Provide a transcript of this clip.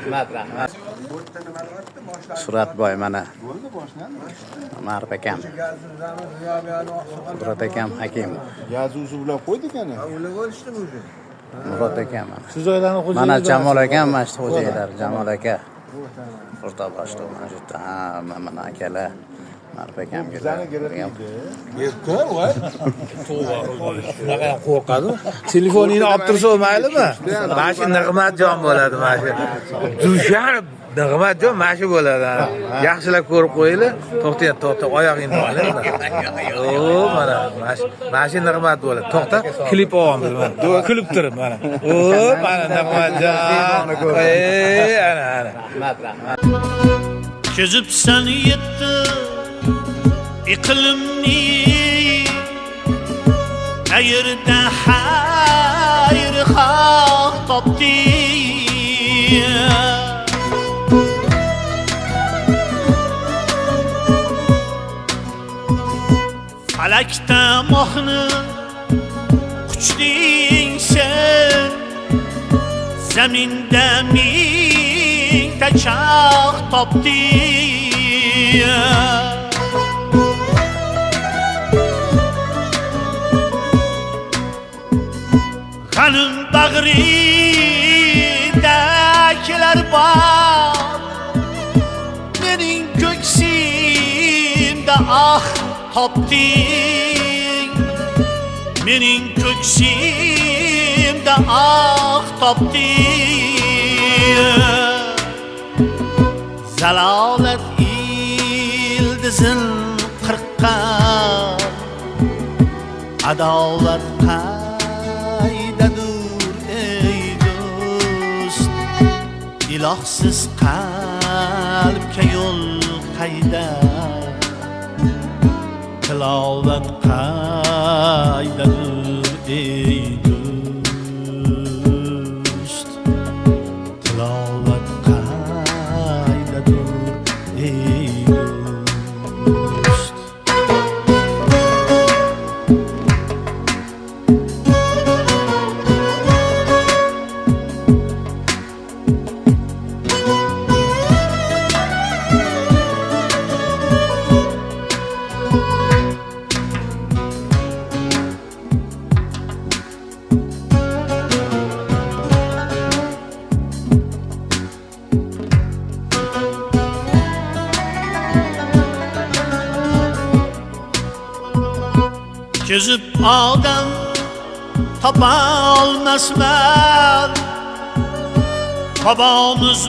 Rahmat. Suratboy mana. Marp akam. Qudrat akam Hakimov. Yozuvi bilan qo'ydik ana. Murod akam. Siz joylarni xo'jayini. Mana Jamol akam, mana shu xo'jayinlar, Jamol aka. O'rta boshda mana shu yerda hamma mana akalar. Marp akamga. Yetdi, voy. Shunaqa qo'rqadi. Telefoningni olib tursa maylimi? Mana shu Nig'matjon bo'ladi mana shu. Dushan Nig'matjon mana shu bo'ladi. Yaxshilab ko'rib qo'yinglar. To'xta, oyog'ingni oling. Mana shu Nig'mat bo'ladi. To'xta, klip olyapmiz mana. Kulib turib mana. Mana Nig'matjon. Ana. Rahmat. Kezipsan yetti iqlimni ayirda hayr xalq topdi falakda mohni quchding sen zaminda mingta chaq topdi Kanın bağrındakiler var Benim köksimde ah tapdin Benim köksimde ah tapdin Zalalet ildizin kırkan Adalet qaydadur ey do'st ilohsiz qalbga yo'l qayda tilovat qaydadur ey do'st tilovat qaydadur ey do'st Kezib odam topa olmasman Babamız